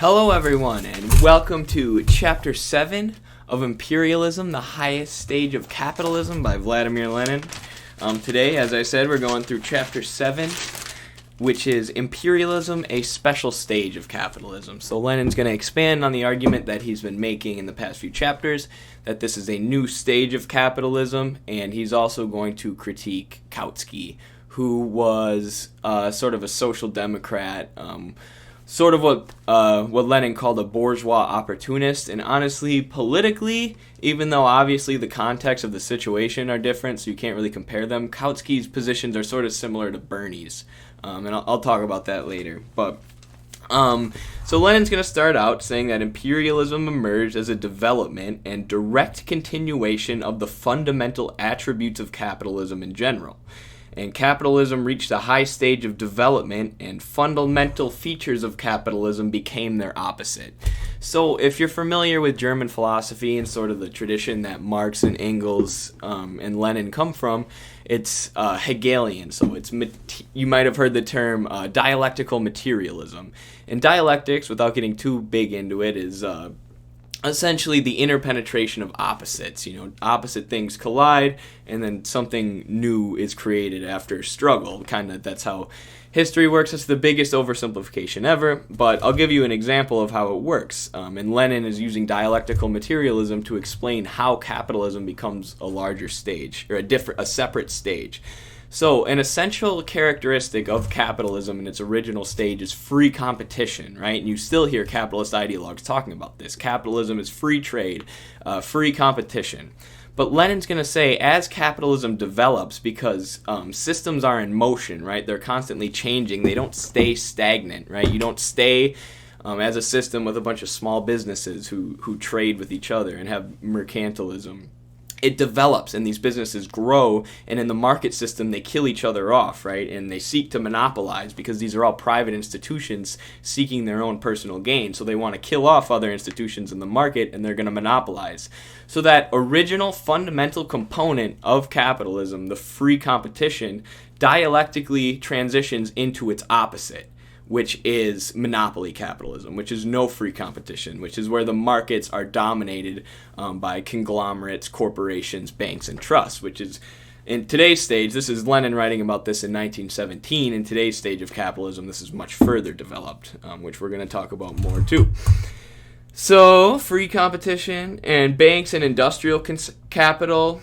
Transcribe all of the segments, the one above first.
Hello everyone, and welcome to Chapter 7 of Imperialism, the Highest Stage of Capitalism by Vladimir Lenin. Today, as I said, we're going through Chapter 7, which is Imperialism, a Special Stage of Capitalism. So Lenin's going to expand on the argument that he's been making in the past few chapters, that this is a new stage of capitalism, and he's also going to critique Kotski, who was sort of a social democrat, sort of what Lenin called a bourgeois opportunist. And honestly, politically, even though obviously the context of the situation are different, so you can't really compare them, Kotski's positions are sort of similar to Bernie's. And I'll talk about that later. But so Lenin's going to start out saying that imperialism emerged as a development and direct continuation of the fundamental attributes of capitalism in general. And capitalism reached a high stage of development, and fundamental features of capitalism became their opposite. So if you're familiar with German philosophy and sort of the tradition that Marx and Engels and Lenin come from, it's Hegelian. So it's you might have heard the term dialectical materialism. And dialectics, without getting too big into it, is essentially the interpenetration of opposites. Opposite things collide, and then something new is created after a struggle. That's how history works. It's the biggest oversimplification ever, but I'll give you an example of how it works. And Lenin is using dialectical materialism to explain how capitalism becomes a larger stage, or a separate stage. So, an essential characteristic of capitalism in its original stage is free competition, right? And you still hear capitalist ideologues talking about this. Capitalism is free trade, free competition. But Lenin's going to say, as capitalism develops, because systems are in motion, right? They're constantly changing. They don't stay stagnant, right? You don't stay as a system with a bunch of small businesses who trade with each other and have mercantilism. It develops, and these businesses grow, and in the market system, they kill each other off, right? And they seek to monopolize, because these are all private institutions seeking their own personal gain. So they want to kill off other institutions in the market, and they're going to monopolize. So that original fundamental component of capitalism, the free competition, dialectically transitions into its opposite, which is monopoly capitalism, which is no free competition, which is where the markets are dominated by conglomerates, corporations, banks, and trusts, which is, in today's stage, this is Lenin writing about this in 1917, in today's stage of capitalism, this is much further developed, which we're going to talk about more too. So, free competition and banks and industrial capital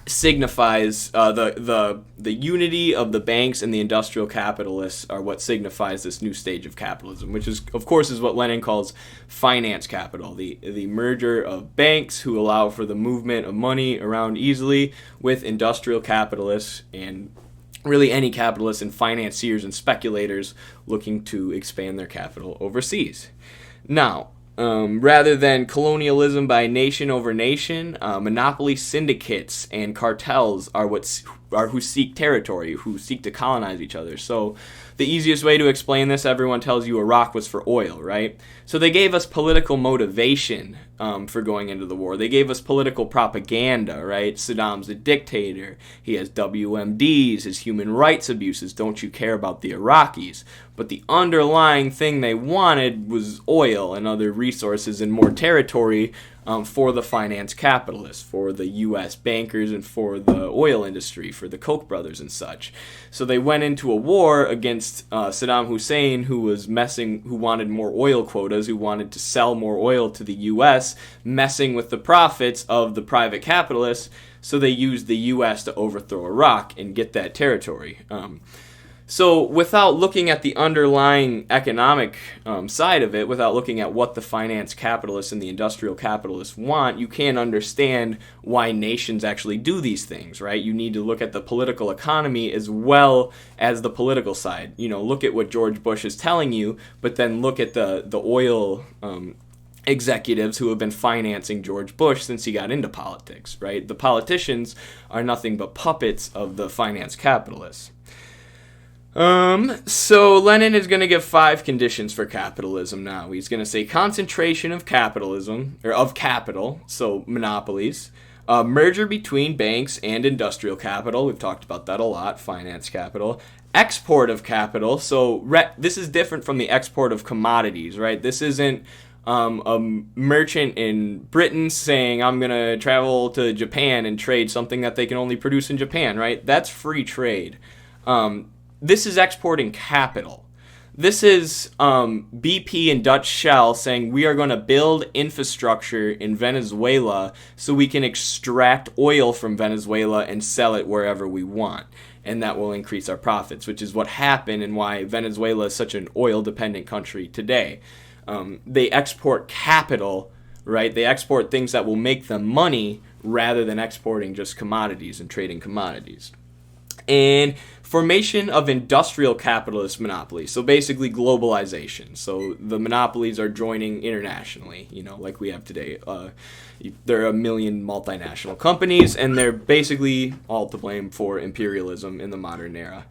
signifies the unity of the banks and the industrial capitalists are what signifies this new stage of capitalism, which is, of course, is what Lenin calls finance capital, the merger of banks who allow for the movement of money around easily with industrial capitalists and really any capitalists and financiers and speculators looking to expand their capital overseas. Now, rather than colonialism by nation over nation, monopoly syndicates and cartels are who seek territory, who seek to colonize each other. So the easiest way to explain this, everyone tells you Iraq was for oil, right? So they gave us political motivation for going into the war. They gave us political propaganda, right? Saddam's a dictator. He has WMDs, his human rights abuses. Don't you care about the Iraqis? But the underlying thing they wanted was oil and other resources and more territory for the finance capitalists, for the U.S. bankers, and for the oil industry, for the Koch brothers and such. So they went into a war against Saddam Hussein, who wanted more oil quotas, who wanted to sell more oil to the U.S., messing with the profits of the private capitalists. So they used the U.S. to overthrow Iraq and get that territory. So without looking at the underlying economic side of it, without looking at what the finance capitalists and the industrial capitalists want, you can't understand why nations actually do these things, right? You need to look at the political economy as well as the political side. Look at what George Bush is telling you, but then look at the oil executives who have been financing George Bush since he got into politics, right? The politicians are nothing but puppets of the finance capitalists. So Lenin is going to give 5 conditions for capitalism now. He's going to say concentration of capitalism, or of capital, so monopolies, merger between banks and industrial capital, we've talked about that a lot, finance capital, export of capital. So this is different from the export of commodities, right? This isn't a merchant in Britain saying, I'm going to travel to Japan and trade something that they can only produce in Japan, right? That's free trade. This is exporting capital. This is BP and Dutch Shell saying we are going to build infrastructure in Venezuela so we can extract oil from Venezuela and sell it wherever we want. And that will increase our profits, which is what happened and why Venezuela is such an oil-dependent country today. They export capital, right? They export things that will make them money rather than exporting just commodities and trading commodities. And formation of industrial capitalist monopolies. So basically globalization. So the monopolies are joining internationally, like we have today. There are a million multinational companies, and they're basically all to blame for imperialism in the modern era.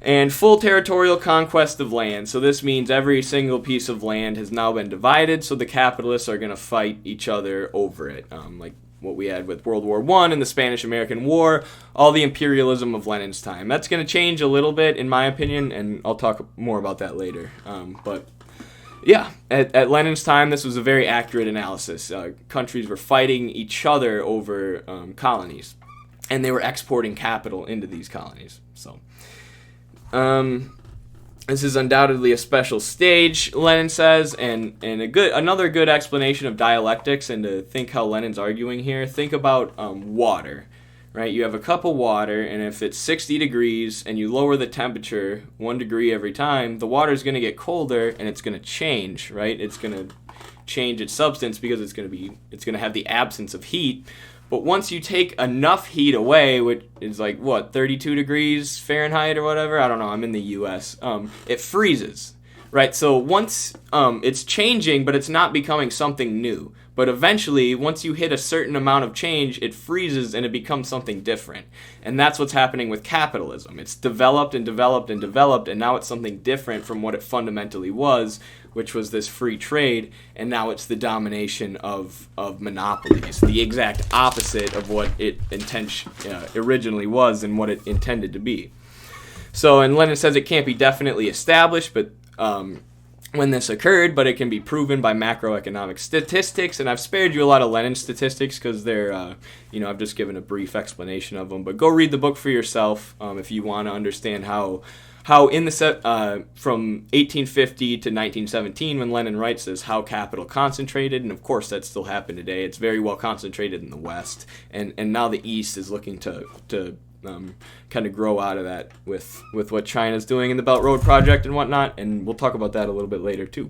And full territorial conquest of land. So this means every single piece of land has now been divided, so the capitalists are going to fight each other over it. Like what we had with World War I and the Spanish-American War, all the imperialism of Lenin's time. That's going to change a little bit, in my opinion, and I'll talk more about that later. But yeah, at Lenin's time, this was a very accurate analysis. Countries were fighting each other over colonies, and they were exporting capital into these colonies. So this is undoubtedly a special stage, Lenin says, and another good explanation of dialectics, and to think how Lenin's arguing here. Think about water, right? You have a cup of water, and if it's 60 degrees and you lower the temperature 1 degree every time, the water is going to get colder and it's going to change, right? It's going to change its substance because it's going to have the absence of heat. But once you take enough heat away, which is like, 32 degrees Fahrenheit or whatever? I don't know. I'm in the U.S. It freezes, right? So once it's changing, but it's not becoming something new. But eventually, once you hit a certain amount of change, it freezes and it becomes something different. And that's what's happening with capitalism. It's developed and developed and developed, and now it's something different from what it fundamentally was, which was this free trade, and now it's the domination of monopolies, the exact opposite of what it originally was and what it intended to be. So, and Lenin says it can't be definitely established, but when this occurred, but it can be proven by macroeconomic statistics, and I've spared you a lot of Lenin statistics because they're, I've just given a brief explanation of them, but go read the book for yourself if you want to understand how in the from 1850 to 1917, when Lenin writes this, how capital concentrated, and of course that still happened today. It's very well concentrated in the West, and now the East is looking to kind of grow out of that with what China's doing in the Belt Road Project and whatnot, and we'll talk about that a little bit later too.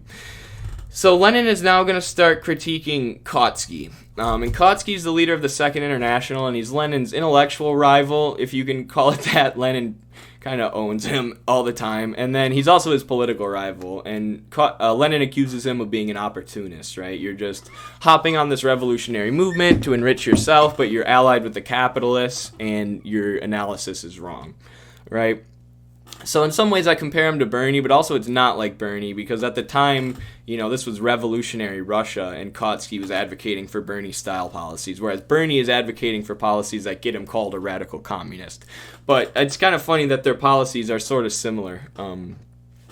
So Lenin is now going to start critiquing Kotski. And Kotski's the leader of the Second International, and he's Lenin's intellectual rival, if you can call it that. Lenin kind of owns him all the time. And then he's also his political rival. And Lenin accuses him of being an opportunist, right? You're just hopping on this revolutionary movement to enrich yourself, but you're allied with the capitalists, and your analysis is wrong, right? So in some ways I compare him to Bernie, but also it's not like Bernie, because at the time, this was revolutionary Russia, and Kotski was advocating for Bernie-style policies, whereas Bernie is advocating for policies that get him called a radical communist. But it's kind of funny that their policies are sort of similar,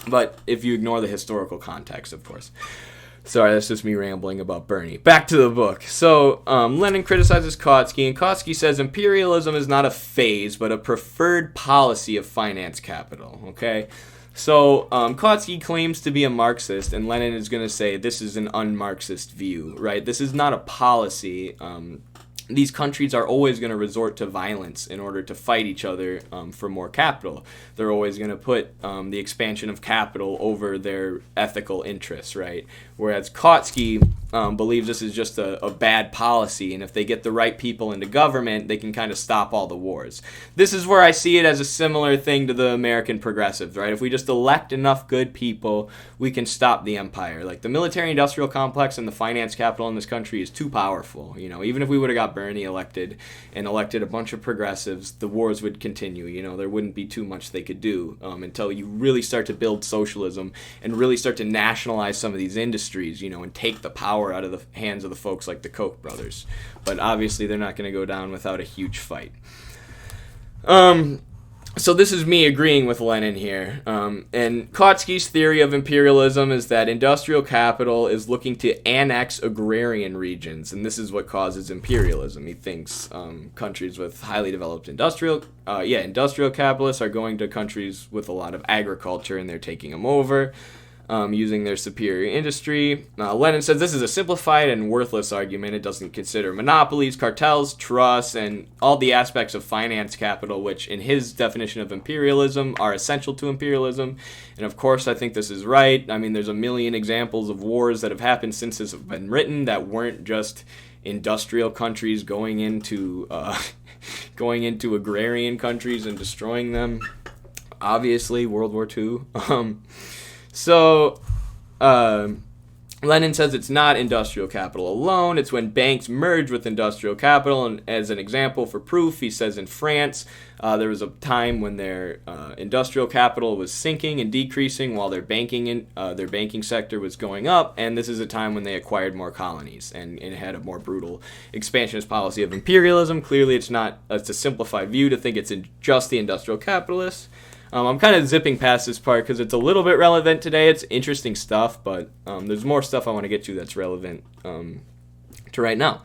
but if you ignore the historical context, of course. Sorry, that's just me rambling about Bernie. Back to the book. So, Lenin criticizes Kotski, and Kotski says imperialism is not a phase, but a preferred policy of finance capital, okay? So, Kotski claims to be a Marxist, and Lenin is going to say this is an un-Marxist view, right? This is not a policy. These countries are always going to resort to violence in order to fight each other for more capital. They're always going to put the expansion of capital over their ethical interests, right? Whereas Kotski believes this is just a bad policy, and if they get the right people into government, they can kind of stop all the wars. This is where I see it as a similar thing to the American progressives, right? If we just elect enough good people, we can stop the empire. Like, the military-industrial complex and the finance capital in this country is too powerful. Even if we would have got Bernie elected and elected a bunch of progressives, the wars would continue. There wouldn't be too much they could do until you really start to build socialism and really start to nationalize some of these industries, and take the power out of the hands of the folks like the Koch brothers. But obviously they're not going to go down without a huge fight. So this is me agreeing with Lenin here. And Kotski's theory of imperialism is that industrial capital is looking to annex agrarian regions, and this is what causes imperialism. He thinks countries with highly developed industrial capitalists are going to countries with a lot of agriculture, and they're taking them over. Using their superior industry. Lenin says this is a simplified and worthless argument. It doesn't consider monopolies, cartels, trusts, and all the aspects of finance capital, which in his definition of imperialism are essential to imperialism. And of course, I think this is right. I mean, there's a million examples of wars that have happened since this has been written that weren't just industrial countries going into agrarian countries and destroying them. Obviously, World War II. So, Lenin says it's not industrial capital alone. It's when banks merge with industrial capital. And as an example for proof, he says in France, there was a time when their industrial capital was sinking and decreasing while their banking sector was going up. And this is a time when they acquired more colonies and had a more brutal expansionist policy of imperialism. Clearly, it's a simplified view to think it's just the industrial capitalists. I'm kind of zipping past this part because it's a little bit relevant today. It's interesting stuff, but there's more stuff I want to get to that's relevant to right now.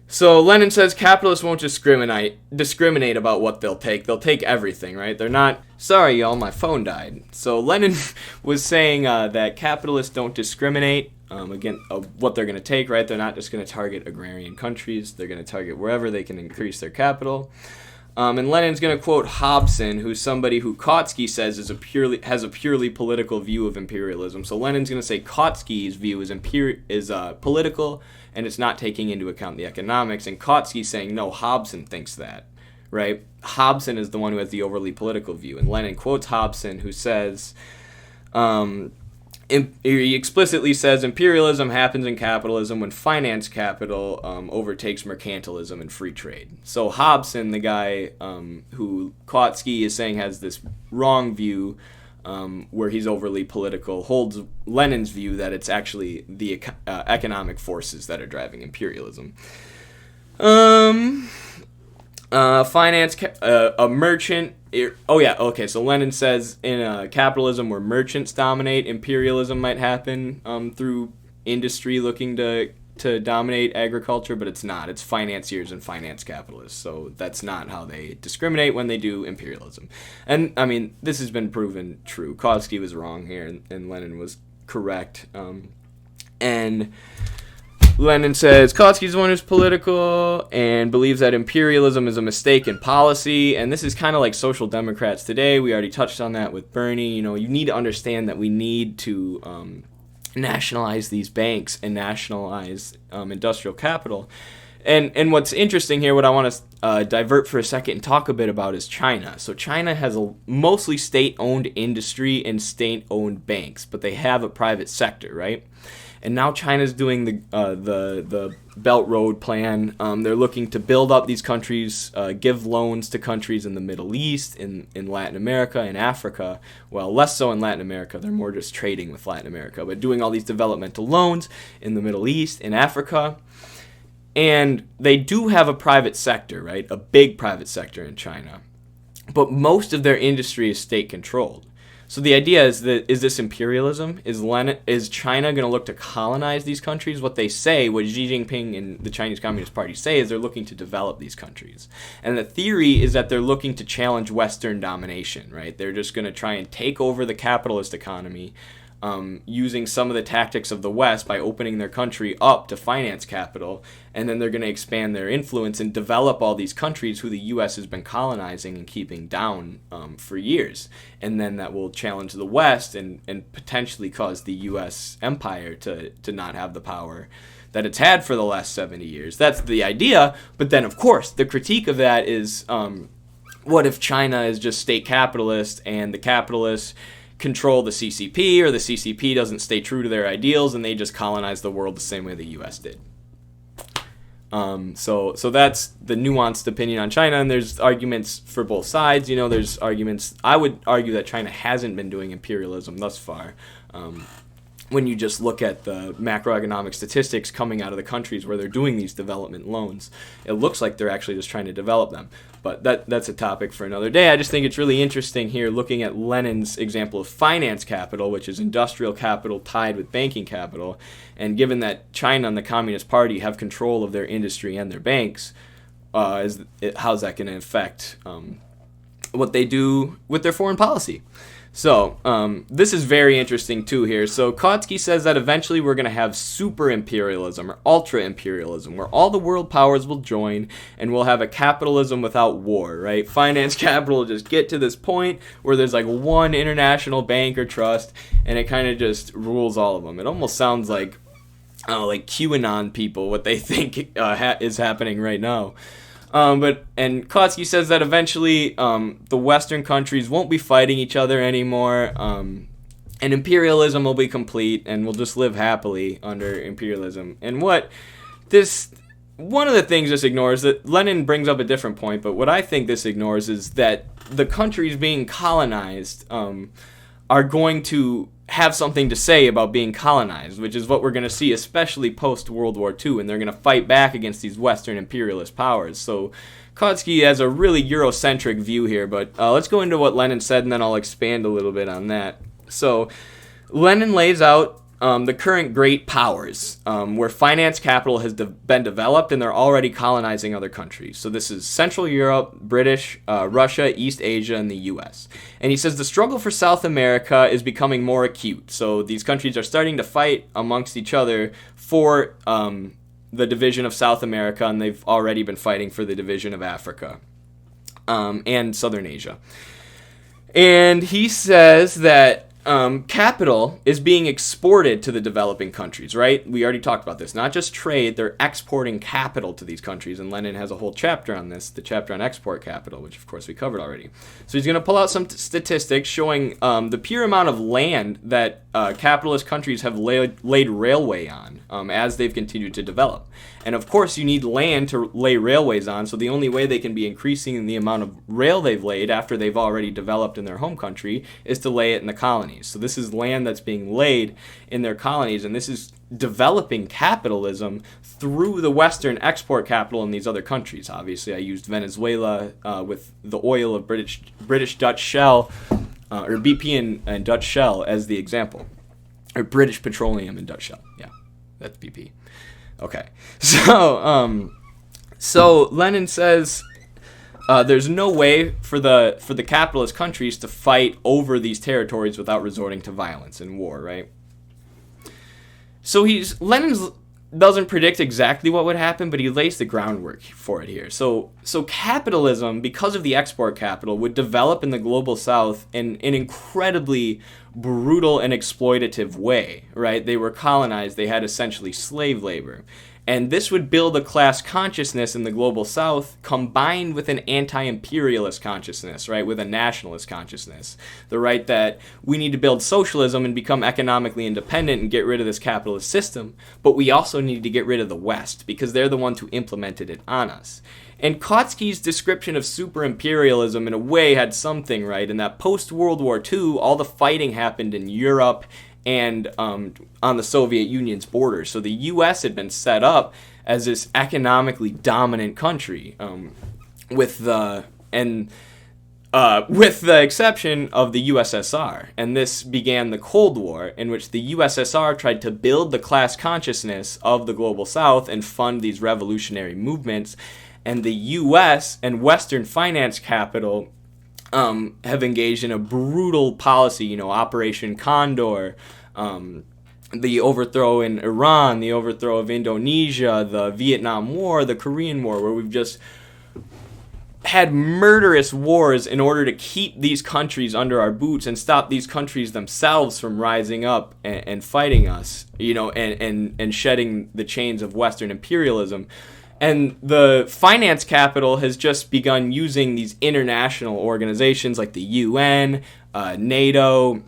So Lenin says capitalists won't discriminate about what they'll take. They'll take everything, right? They're not... Sorry, y'all, my phone died. So Lenin was saying that capitalists don't discriminate what they're going to take, right? They're not just going to target agrarian countries. They're going to target wherever they can increase their capital. And Lenin's going to quote Hobson, who's somebody who Kotski says has a purely political view of imperialism. So Lenin's going to say Kotski's view is political, and it's not taking into account the economics. And Kotski's saying, no, Hobson thinks that, right? Hobson is the one who has the overly political view. And Lenin quotes Hobson, who says... he explicitly says imperialism happens in capitalism when finance capital overtakes mercantilism and free trade. So Hobson, the guy who Kotski is saying has this wrong view where he's overly political, holds Lenin's view that it's actually the economic forces that are driving imperialism. A merchant... So Lenin says in capitalism where merchants dominate, imperialism might happen through industry looking to dominate agriculture, but it's not. It's financiers and finance capitalists, so that's not how they discriminate when they do imperialism. And, I mean, this has been proven true. Kotski was wrong here, and Lenin was correct. And... Lenin says Kotski's the one who's political and believes that imperialism is a mistake in policy. And this is kind of like social democrats today. We already touched on that with Bernie. You know, you need to understand that we need to nationalize these banks and nationalize industrial capital. And what's interesting here, what I want to divert for a second and talk a bit about is China. So China has a mostly state-owned industry and state-owned banks, but they have a private sector, right? And now China's doing the Belt Road Plan. They're looking to build up these countries, give loans to countries in the Middle East, in Latin America, and Africa. Well, less so in Latin America. They're more just trading with Latin America, but doing all these developmental loans in the Middle East, in Africa. And they do have a private sector, right? A big private sector in China. But most of their industry is state-controlled. So the idea is that, is this imperialism? Is China going to look to colonize these countries? What they say, what Xi Jinping and the Chinese Communist Party say, is they're looking to develop these countries. And the theory is that they're looking to challenge Western domination, right? They're just going to try and take over the capitalist economy, using some of the tactics of the West by opening their country up to finance capital, and then they're going to expand their influence and develop all these countries who the U.S. has been colonizing and keeping down for years. And then that will challenge the West and potentially cause the U.S. empire to not have the power that it's had for the last 70 years. That's the idea, but then, of course, the critique of that is, what if China is just state capitalist and the capitalists control the CCP, or the CCP doesn't stay true to their ideals and they just colonize the world the same way the U.S. did. So that's the nuanced opinion on China, and there's arguments for both sides. You know, there's arguments. I would argue that China hasn't been doing imperialism thus far. when you just look at the macroeconomic statistics coming out of the countries where they're doing these development loans. It looks like they're actually just trying to develop them. But that's a topic for another day. I just think it's really interesting here looking at Lenin's example of finance capital, which is industrial capital tied with banking capital. And given that China and the Communist Party have control of their industry and their banks, how's that going to affect what they do with their foreign policy? So this is very interesting too here. So Kotski says that eventually we're going to have super imperialism or ultra imperialism, where all the world powers will join and we'll have a capitalism without war, right? Finance capital will just get to this point where there's like one international bank or trust, and it kind of just rules all of them. It almost sounds like QAnon people, what they think is happening right now. And Kotski says that eventually the Western countries won't be fighting each other anymore, and imperialism will be complete, and we'll just live happily under imperialism. And one of the things this ignores, that Lenin brings up a different point, but what I think this ignores is that the countries being colonized are going to have something to say about being colonized, which is what we're going to see, especially post-World War II, and they're going to fight back against these Western imperialist powers. So Kotski has a really Eurocentric view here, but let's go into what Lenin said, and then I'll expand a little bit on that. So Lenin lays out the current great powers, where finance capital has been developed and they're already colonizing other countries. So this is Central Europe, British, Russia, East Asia, and the U.S. And he says the struggle for South America is becoming more acute. So these countries are starting to fight amongst each other for the division of South America, and they've already been fighting for the division of Africa and Southern Asia. And he says that capital is being exported to the developing countries, right? We already talked about this. Not just trade, they're exporting capital to these countries, and Lenin has a whole chapter on this, the chapter on export capital, which of course we covered already. So he's going to pull out some statistics showing the pure amount of land that capitalist countries have laid railway on as they've continued to develop. And of course, you need land to lay railways on, so the only way they can be increasing the amount of rail they've laid after they've already developed in their home country is to lay it in the colonies. So this is land that's being laid in their colonies, and this is developing capitalism through the Western export capital in these other countries. Obviously, I used Venezuela with the oil of British Dutch Shell, or BP and Dutch Shell as the example. Or British Petroleum and Dutch Shell. Yeah, that's BP. Okay, so Lenin says there's no way for the capitalist countries to fight over these territories without resorting to violence and war, right? So Lenin doesn't predict exactly what would happen, but he lays the groundwork for it here. So capitalism, because of the export capital, would develop in the global south in an incredibly brutal and exploitative way, right? They were colonized, they had essentially slave labor. And this would build a class consciousness in the global south combined with an anti-imperialist consciousness, right? With a nationalist consciousness. The right that we need to build socialism and become economically independent and get rid of this capitalist system, but we also need to get rid of the West because they're the ones who implemented it on us. And Kotski's description of super-imperialism in a way had something right, in that post-World War II, all the fighting happened in Europe and on the Soviet Union's borders. So the U.S. had been set up as this economically dominant country, with the exception of the USSR. And this began the Cold War, in which the USSR tried to build the class consciousness of the global South and fund these revolutionary movements. And the U.S. and Western finance capital have engaged in a brutal policy, Operation Condor, the overthrow in Iran, the overthrow of Indonesia, the Vietnam War, the Korean War, where we've just had murderous wars in order to keep these countries under our boots and stop these countries themselves from rising up and fighting us, and shedding the chains of Western imperialism. And the finance capital has just begun using these international organizations like the UN, NATO,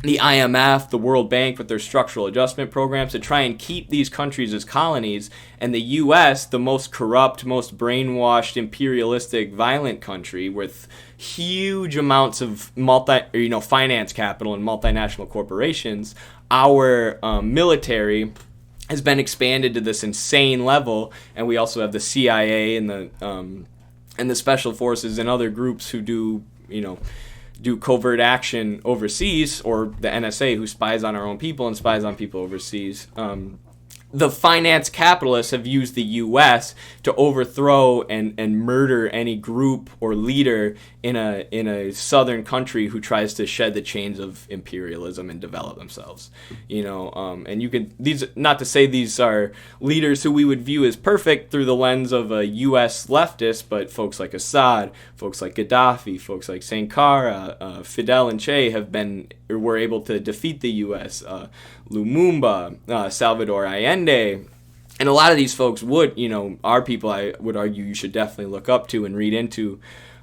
the IMF, the World Bank with their structural adjustment programs to try and keep these countries as colonies. And the U.S., the most corrupt, most brainwashed, imperialistic, violent country with huge amounts of finance capital and multinational corporations, our military has been expanded to this insane level, and we also have the CIA and the special forces and other groups who do covert action overseas, or the NSA, who spies on our own people and spies on people overseas. The finance capitalists have used the U.S. to overthrow and murder any group or leader in a southern country who tries to shed the chains of imperialism and develop themselves. And you could, these, not to say these are leaders who we would view as perfect through the lens of a U.S. leftist, but folks like Assad, folks like Gaddafi, folks like Sankara, Fidel and Che were able to defeat the U.S. Lumumba, Salvador Allende, and a lot of these folks are people I would argue you should definitely look up to and read into.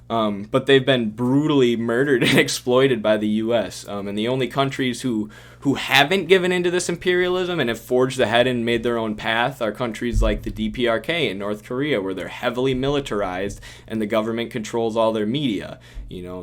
But they've been brutally murdered and exploited by the U.S. And the only countries who haven't given into this imperialism and have forged ahead and made their own path are countries like the DPRK in North Korea, where they're heavily militarized and the government controls all their media.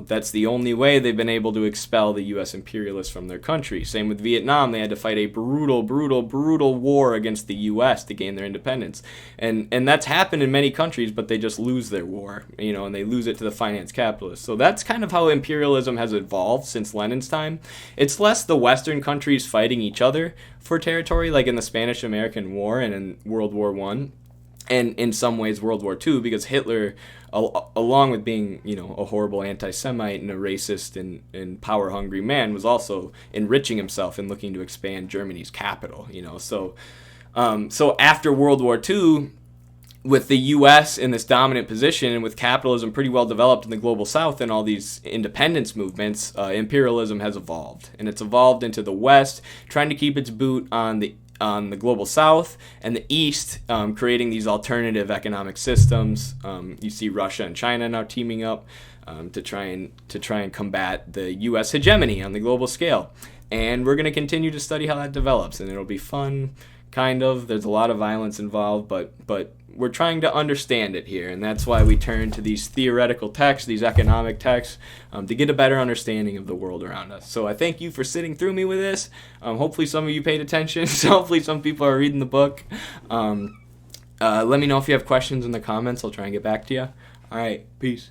That's the only way they've been able to expel the U.S. imperialists from their country. Same with Vietnam. They had to fight a brutal war against the U.S. to gain their independence. And that's happened in many countries, but they just lose their war, and they lose it to the finance capitalists. So that's kind of how imperialism has evolved since Lenin's time. It's less the Western countries fighting each other for territory, like in the Spanish-American War and in World War I, and in some ways World War II, because Hitler, along with being a horrible anti-Semite and a racist and power-hungry man, was also enriching himself and looking to expand Germany's capital. So after World War II, with the U.S. in this dominant position and with capitalism pretty well developed in the global South and all these independence movements, imperialism has evolved. And it's evolved into the West, trying to keep its boot on the global South, and the East, creating these alternative economic systems. You see Russia and China now teaming up to try and combat the U.S. hegemony on the global scale. And we're going to continue to study how that develops, and it'll be fun, kind of. There's a lot of violence involved, but we're trying to understand it here, and that's why we turn to these theoretical texts, these economic texts, to get a better understanding of the world around us. So I thank you for sitting through me with this. Hopefully some of you paid attention. So hopefully some people are reading the book. Let me know if you have questions in the comments. I'll try and get back to you. All right, peace.